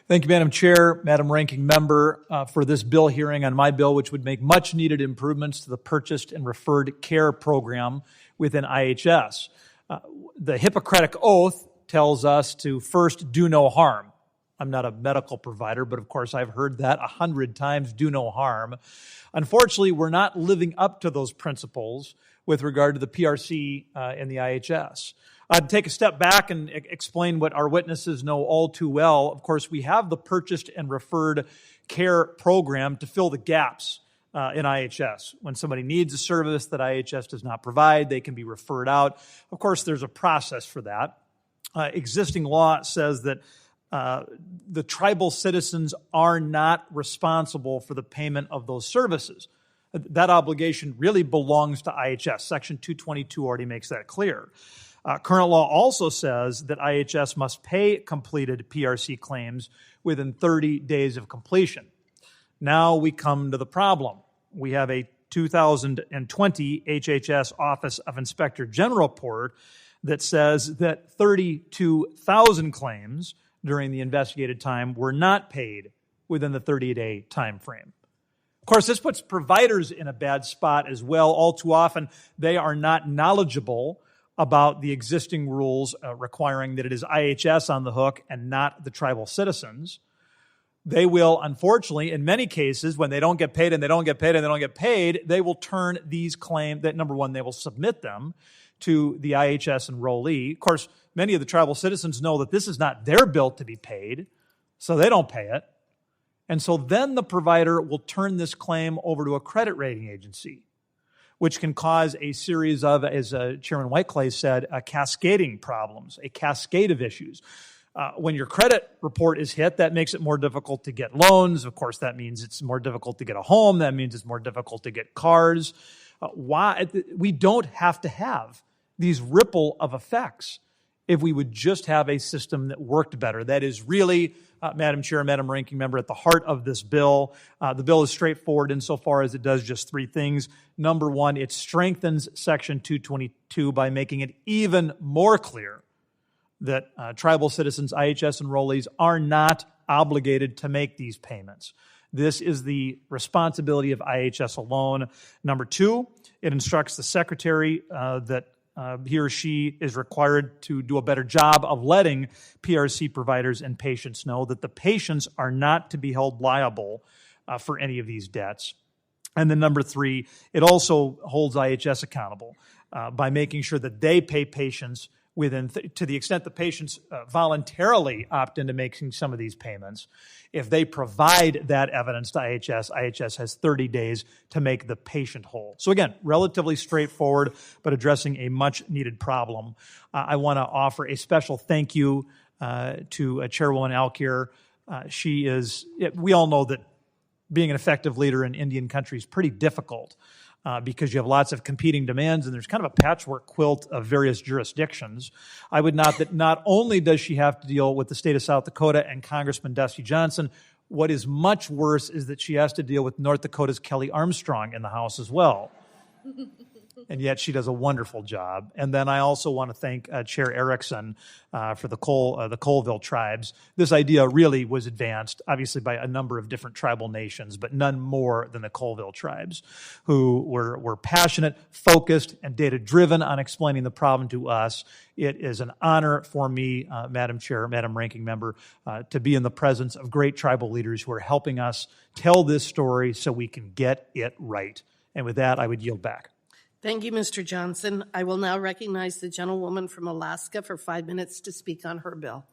Thank you, Madam Chair, Madam Ranking Member, for this bill hearing on my bill, which would make much-needed improvements to the Purchased and Referred Care Program within IHS. The Hippocratic Oath tells us to first do no harm. I'm not a medical provider, but of course I've heard that 100 times, do no harm. Unfortunately, we're not living up to those principles with regard to the PRC and the IHS. I'd take a step back and explain what our witnesses know all too well. Of course, we have the Purchased and Referred Care Program to fill the gaps in IHS. When somebody needs a service that IHS does not provide, they can be referred out. Of course, there's a process for that. Existing law says that the tribal citizens are not responsible for the payment of those services. That obligation really belongs to IHS. Section 222 already makes that clear. Current law also says that IHS must pay completed PRC claims within 30 days of completion. Now we come to the problem. We have a 2020 HHS Office of Inspector General report that says that 32,000 claims during the investigated time were not paid within the 30-day time frame. Of course, this puts providers in a bad spot as well. All too often, they are not knowledgeable about the existing rules requiring that it is IHS on the hook and not the tribal citizens. They will, unfortunately, in many cases, when they don't get paid and they don't get paid and they don't get paid, they will turn these claims, that number one, they will submit them to the IHS enrollee. Of course, many of the tribal citizens know that this is not their bill to be paid, so they don't pay it. And so then the provider will turn this claim over to a credit rating agency, which can cause a series of, as Chairman Whiteclay said, cascading problems, a cascade of issues. When your credit report is hit, that makes it more difficult to get loans. Of course, that means it's more difficult to get a home. That means it's more difficult to get cars. Why? We don't have to have these ripple of effects if we would just have a system that worked better. That is really, Madam Chair, Madam Ranking Member, at the heart of this bill. The bill is straightforward insofar as it does just three things. Number one, it strengthens Section 222 by making it even more clear that tribal citizens, IHS enrollees, are not obligated to make these payments. This is the responsibility of IHS alone. Number two, it instructs the Secretary that he or she is required to do a better job of letting PRC providers and patients know that the patients are not to be held liable for any of these debts. And then number three, it also holds IHS accountable by making sure that they pay patients within, to the extent the patients voluntarily opt into making some of these payments. If they provide that evidence to IHS, IHS has 30 days to make the patient whole. So again, relatively straightforward, but addressing a much-needed problem. I want to offer a special thank you to Chairwoman Alkier. We all know that being an effective leader in Indian country is pretty difficult. Because you have lots of competing demands and there's kind of a patchwork quilt of various jurisdictions. I would note that not only does she have to deal with the state of South Dakota and Congressman Dusty Johnson, what is much worse is that she has to deal with North Dakota's Kelly Armstrong in the House as well. And yet she does a wonderful job. And then I also want to thank Chair Erickson for the Colville tribes. This idea really was advanced, obviously, by a number of different tribal nations, but none more than the Colville tribes, who were passionate, focused, and data-driven on explaining the problem to us. It is an honor for me, Madam Chair, Madam Ranking Member, to be in the presence of great tribal leaders who are helping us tell this story so we can get it right. And with that, I would yield back. Thank you, Mr. Johnson. I will now recognize the gentlewoman from Alaska for 5 minutes to speak on her bill.